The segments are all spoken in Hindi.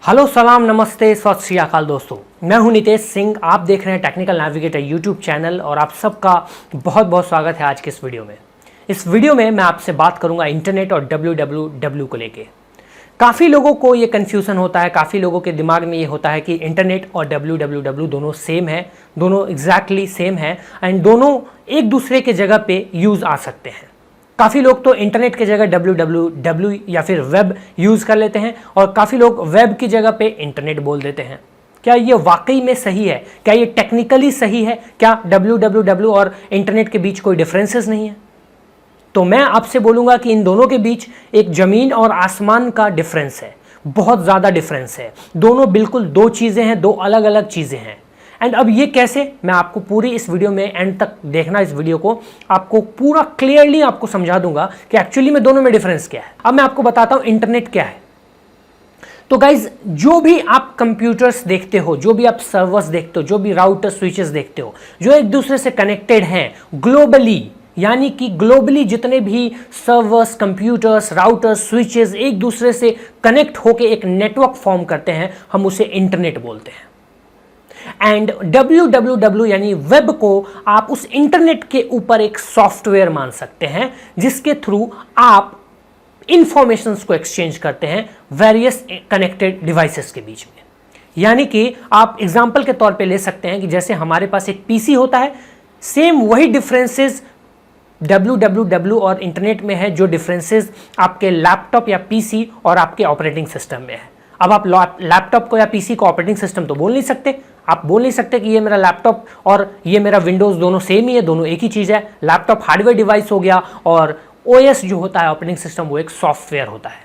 हेलो, सलाम, नमस्ते, सत श्री अकाल दोस्तों। मैं हूं नितेश सिंह। आप देख रहे हैं टेक्निकल नेविगेटर यूट्यूब चैनल और आप सबका बहुत बहुत स्वागत है आज के इस वीडियो में। इस वीडियो में मैं आपसे बात करूंगा इंटरनेट और www को लेके। काफ़ी लोगों को ये कन्फ्यूज़न होता है, काफ़ी लोगों के दिमाग में ये होता है कि इंटरनेट और www दोनों सेम है, दोनों एग्जैक्टली सेम है एंड दोनों एक दूसरे के जगह पे यूज़ आ सकते हैं। काफ़ी लोग तो इंटरनेट की जगह www या फिर वेब यूज़ कर लेते हैं और काफ़ी लोग वेब की जगह पे इंटरनेट बोल देते हैं। क्या ये वाकई में सही है? क्या ये टेक्निकली सही है? क्या www और इंटरनेट के बीच कोई डिफरेंसेस नहीं है? तो मैं आपसे बोलूँगा कि इन दोनों के बीच एक ज़मीन और आसमान का डिफरेंस है, बहुत ज़्यादा डिफरेंस है। दोनों बिल्कुल दो चीज़ें हैं, दो अलग अलग चीज़ें हैं। एंड अब ये कैसे, मैं आपको पूरी इस वीडियो में एंड तक देखना, इस वीडियो को आपको पूरा क्लियरली आपको समझा दूंगा कि एक्चुअली में दोनों में डिफरेंस क्या है। अब मैं आपको बताता हूं इंटरनेट क्या है। तो गाइज, जो भी आप कंप्यूटर्स देखते हो, जो भी आप सर्वर्स देखते हो, जो भी राउटर स्विचेस देखते हो, जो एक दूसरे से कनेक्टेड हैं ग्लोबली, यानी कि ग्लोबली जितने भी सर्वर्स, कंप्यूटर्स, राउटर्स, स्विचेस एक दूसरे से कनेक्ट होकर एक नेटवर्क फॉर्म करते हैं, हम उसे इंटरनेट बोलते हैं। एंड www यानी वेब को आप उस इंटरनेट के ऊपर एक सॉफ्टवेयर मान सकते हैं जिसके थ्रू आप इंफॉर्मेशंस को एक्सचेंज करते हैं वेरियस कनेक्टेड डिवाइसेस के बीच में। यानी कि आप एग्जांपल के तौर पे ले सकते हैं कि जैसे हमारे पास एक पीसी होता है, सेम वही डिफरेंसेस www और इंटरनेट में है जो डिफरेंसेस आपके लैपटॉप या पीसी और आपके ऑपरेटिंग सिस्टम में है। अब आप लैपटॉप को या पीसी को ऑपरेटिंग सिस्टम तो बोल नहीं सकते। आप बोल नहीं सकते कि ये मेरा लैपटॉप और ये मेरा विंडोज़ दोनों सेम ही है, दोनों एक ही चीज़ है। लैपटॉप हार्डवेयर डिवाइस हो गया और ओएस जो होता है ऑपरेटिंग सिस्टम, वो एक सॉफ्टवेयर होता है।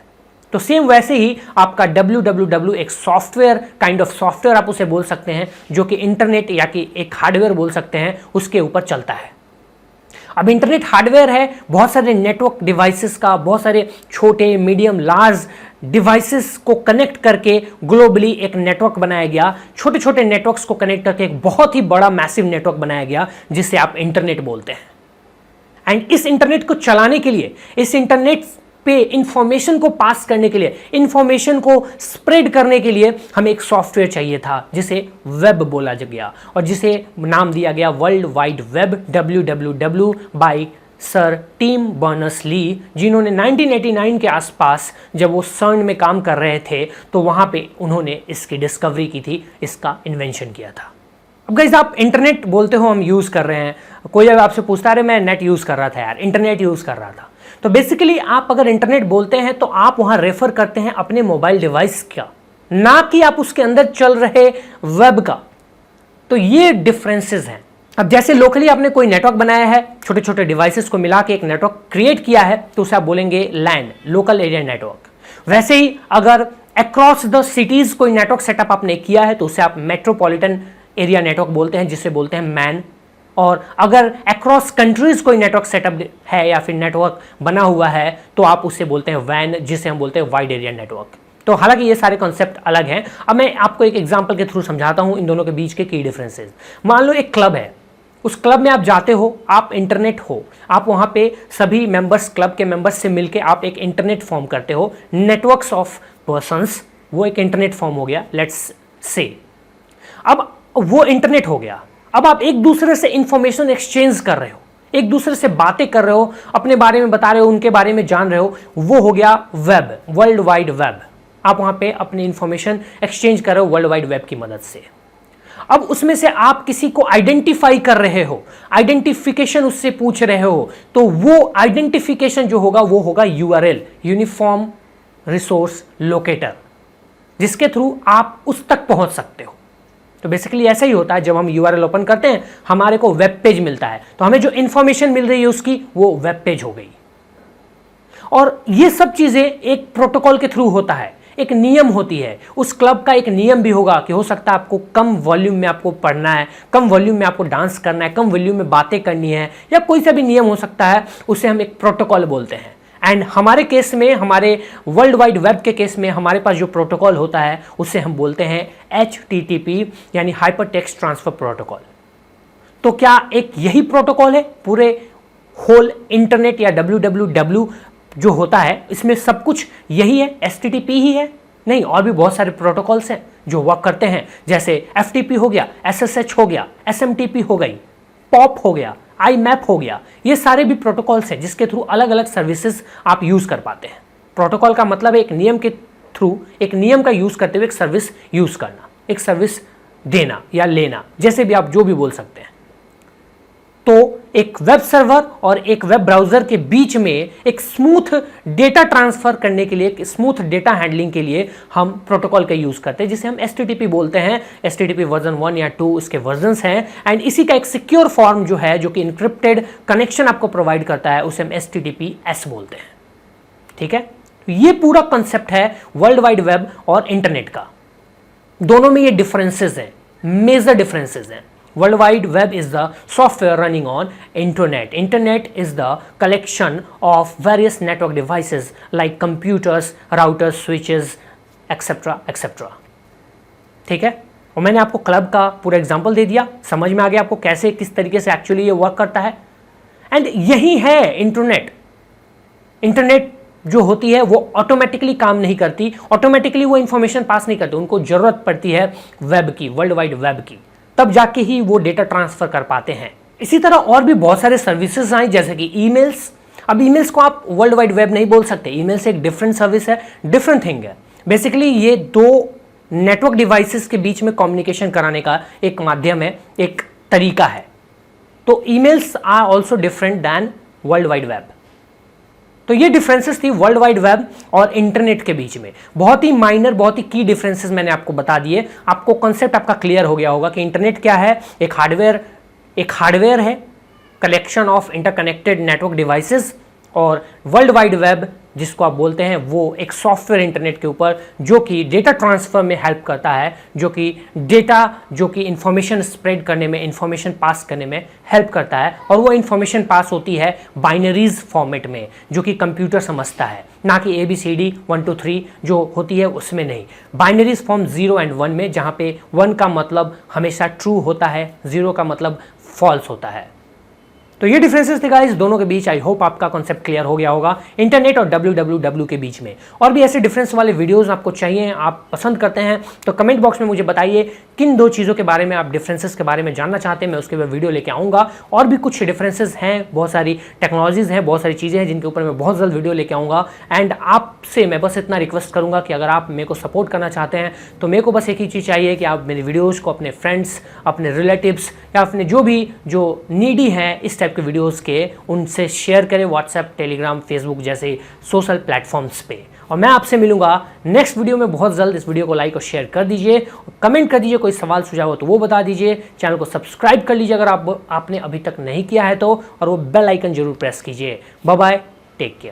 तो सेम वैसे ही आपका www एक सॉफ्टवेयर, काइंड ऑफ सॉफ्टवेयर आप उसे बोल सकते हैं, जो कि इंटरनेट या कि एक हार्डवेयर बोल सकते हैं, उसके ऊपर चलता है। अब इंटरनेट हार्डवेयर है, बहुत सारे नेटवर्क डिवाइसेस का, बहुत सारे छोटे, मीडियम, लार्ज डिवाइसेस को कनेक्ट करके ग्लोबली एक नेटवर्क बनाया गया। छोटे छोटे नेटवर्क्स को कनेक्ट करके एक बहुत ही बड़ा मैसिव नेटवर्क बनाया गया जिसे आप इंटरनेट बोलते हैं। एंड इस इंटरनेट को चलाने के लिए, इस इंटरनेट पे इंफॉर्मेशन को पास करने के लिए, इंफॉर्मेशन को स्प्रेड करने के लिए हमें एक सॉफ्टवेयर चाहिए था जिसे वेब बोला गया और जिसे नाम दिया गया World Wide Web, www, by sir Tim Berners-Lee, जिन्होंने 1989 के आसपास जब वो सर्न में काम कर रहे थे तो वहाँ पे उन्होंने इसकी डिस्कवरी की थी, इसका इन्वेंशन किया था। अब गाइस, आप इंटरनेट बोलते हो, हम यूज़ कर रहे हैं। कोई अगर आपसे पूछता है मैं नेट यूज़ कर रहा था यार, इंटरनेट यूज़ कर रहा था, तो बेसिकली आप अगर इंटरनेट बोलते हैं तो आप वहाँ रेफर करते हैं अपने मोबाइल डिवाइस का, ना कि आप उसके अंदर चल रहे वेब का। तो ये डिफरेंसेस हैं। अब जैसे लोकली आपने कोई नेटवर्क बनाया है, छोटे छोटे डिवाइसेस को मिला के एक नेटवर्क क्रिएट किया है, तो उसे आप बोलेंगे लैन, लोकल एरिया नेटवर्क। वैसे ही अगर अक्रॉस द सिटीज कोई नेटवर्क सेटअप आपने किया है तो उसे आप मेट्रोपॉलिटन एरिया नेटवर्क बोलते हैं, जिसे बोलते हैं मैन। और अगर अक्रॉस कंट्रीज कोई नेटवर्क सेटअप है या फिर नेटवर्क बना हुआ है तो आप उसे बोलते हैं वैन, जिसे हम बोलते हैं वाइड एरिया नेटवर्क। तो हालांकि ये सारे कॉन्सेप्ट अलग हैं। अब मैं आपको एक एग्जांपल के थ्रू समझाता हूं इन दोनों के बीच के की डिफरेंसेस। मान लो एक क्लब है, उस क्लब में आप जाते हो, आप इंटरनेट हो, आप वहां पे सभी मेंबर्स, क्लब के मेंबर्स से मिलके आप एक इंटरनेट फॉर्म करते हो, नेटवर्क्स ऑफ पर्संस, वो एक इंटरनेट फॉर्म हो गया, लेट्स से। अब वो इंटरनेट हो गया। अब आप एक दूसरे से इंफॉर्मेशन एक्सचेंज कर रहे हो, एक दूसरे से बातें कर रहे हो, अपने बारे में बता रहे हो, उनके बारे में जान रहे हो, वो हो गया वेब, वर्ल्ड वाइड वेब। आप वहां पे अपनी इंफॉर्मेशन एक्सचेंज कर रहे हो वर्ल्ड वाइड वेब की मदद से। अब उसमें से आप किसी को आइडेंटिफाई कर रहे हो, आइडेंटिफिकेशन उससे पूछ रहे हो, तो वो आइडेंटिफिकेशन जो होगा वो होगा यूआरएल, यूनिफॉर्म रिसोर्स लोकेटर, जिसके थ्रू आप उस तक पहुंच सकते हो। तो बेसिकली ऐसा ही होता है, जब हम यूआरएल ओपन करते हैं हमारे को वेब पेज मिलता है, तो हमें जो इंफॉर्मेशन मिल रही है उसकी, वो वेब पेज हो गई। और ये सब चीजें एक प्रोटोकॉल के थ्रू होता है, एक नियम होती है। उस क्लब का एक नियम भी होगा कि हो सकता है आपको कम वॉल्यूम में आपको पढ़ना है, कम वॉल्यूम में आपको डांस करना है, कम वॉल्यूम में बातें करनी है, या कोई सा भी नियम हो सकता है, उसे हम एक प्रोटोकॉल बोलते हैं। एंड हमारे केस में, हमारे वर्ल्ड वाइड वेब के केस में हमारे पास जो प्रोटोकॉल होता है उसे हम बोलते हैं HTTP, यानी हाइपर टेक्स्ट ट्रांसफर प्रोटोकॉल। तो क्या एक यही प्रोटोकॉल है पूरे होल इंटरनेट या www जो होता है, इसमें सब कुछ यही है, HTTP ही है? नहीं, और भी बहुत सारे प्रोटोकॉल्स हैं जो वर्क करते हैं, जैसे FTP हो गया, SSH हो गया, SMTP हो गई, POP हो गया, IMAP हो गया। ये सारे भी प्रोटोकॉल्स हैं जिसके थ्रू अलग अलग सर्विसेज आप यूज कर पाते हैं। प्रोटोकॉल का मतलब है एक नियम के थ्रू, एक नियम का यूज करते हुए एक सर्विस यूज करना, एक सर्विस देना या लेना, जैसे भी आप जो भी बोल सकते हैं। तो एक वेब सर्वर और एक वेब ब्राउजर के बीच में एक स्मूथ डेटा ट्रांसफर करने के लिए, एक स्मूथ डेटा हैंडलिंग के लिए हम प्रोटोकॉल का यूज करते हैं, जिसे हम HTTP बोलते हैं। HTTP वर्जन 1 या 2 इसके वर्जन्स हैं, एंड इसी का एक सिक्योर फॉर्म जो है, जो कि इंक्रिप्टेड कनेक्शन आपको प्रोवाइड करता है, उसे हम HTTPS बोलते हैं। ठीक है, तो ये पूरा कंसेप्ट है वर्ल्ड वाइड वेब और इंटरनेट का। दोनों में ये डिफरेंसेस हैं, मेजर डिफरेंसेस हैं। World Wide Web is the software running on internet. Internet is the collection of various network devices like computers, routers, switches, etc. etc. ठीक है, और मैंने आपको क्लब का पूरा एग्जांपल दे दिया, समझ में आ गया आपको कैसे, किस तरीके से एक्चुअली ये वर्क करता है। एंड यही है इंटरनेट। इंटरनेट जो होती है वो ऑटोमेटिकली काम नहीं करती, ऑटोमेटिकली वो इंफॉर्मेशन पास नहीं करती, उनको जरूरत पड़ती है वेब की, वर्ल्ड वाइड वेब की, तब जाके ही वो डेटा ट्रांसफर कर पाते हैं। इसी तरह और भी बहुत सारे सर्विसेज आए, जैसे कि ईमेल्स। अब ईमेल्स को आप वर्ल्ड वाइड वेब नहीं बोल सकते, ईमेल्स एक डिफरेंट सर्विस है, डिफरेंट थिंग है। बेसिकली ये दो नेटवर्क डिवाइसेस के बीच में कम्युनिकेशन कराने का एक माध्यम है, एक तरीका है। तो emails are also different than World Wide Web. तो ये डिफरेंसेस थी वर्ल्ड वाइड वेब और इंटरनेट के बीच में। बहुत ही माइनर, बहुत ही की डिफरेंसेस मैंने आपको बता दिए। आपको कॉन्सेप्ट आपका क्लियर हो गया होगा कि इंटरनेट क्या है। एक हार्डवेयर है, collection of interconnected network devices, और वर्ल्ड वाइड वेब जिसको आप बोलते हैं वो एक सॉफ्टवेयर इंटरनेट के ऊपर जो कि डेटा ट्रांसफर में हेल्प करता है, जो कि इंफॉर्मेशन स्प्रेड करने में, इंफॉर्मेशन पास करने में हेल्प करता है। और वो इंफॉर्मेशन पास होती है बाइनरीज फॉर्मेट में, जो कि कंप्यूटर समझता है, ना कि ABCD 1 2 3 जो होती है उसमें नहीं। बाइनरीज फॉर्म 0 and 1 में, जहाँ पे 1 का मतलब हमेशा ट्रू होता है, 0 का मतलब फॉल्स होता है। तो ये डिफरेंसेस थे गाइस दोनों के बीच। आई होप आपका कॉन्सेप्ट क्लियर हो गया होगा इंटरनेट और www के बीच में। और भी ऐसे डिफरेंस वाले वीडियोस आपको चाहिए, आप पसंद करते हैं, तो कमेंट बॉक्स में मुझे बताइए किन दो चीज़ों के बारे में आप डिफरेंसेस के बारे में जानना चाहते हैं, मैं उसके ऊपर वीडियो लेके आऊँगा। और भी कुछ डिफरेंसेस हैं, बहुत सारी टेक्नोलॉजीज़ हैं, बहुत सारी चीज़ें हैं जिनके ऊपर मैं बहुत जल्द वीडियो लेके आऊँगा। एंड आपसे मैं बस इतना रिक्वेस्ट करूँगा कि अगर आप मेरे को सपोर्ट करना चाहते हैं तो मेरे को बस एक ही चीज़ चाहिए कि आप मेरी वीडियोज़ को अपने फ्रेंड्स, अपने रिलेटिव्स या अपने जो नीडी हैं इस टाइप के वीडियोज़ के, उनसे शेयर करें व्हाट्सएप, टेलीग्राम, फेसबुक जैसे सोशल प्लेटफॉर्म्स पे। और मैं आपसे मिलूंगा नेक्स्ट वीडियो में बहुत जल्द। इस वीडियो को लाइक और शेयर कर दीजिए, कमेंट कर दीजिए, कोई सवाल सुझाव हो तो वो बता दीजिए। चैनल को सब्सक्राइब कर लीजिए अगर आपने अभी तक नहीं किया है तो, और वो बेल आइकन जरूर प्रेस कीजिए। Bye bye, take care.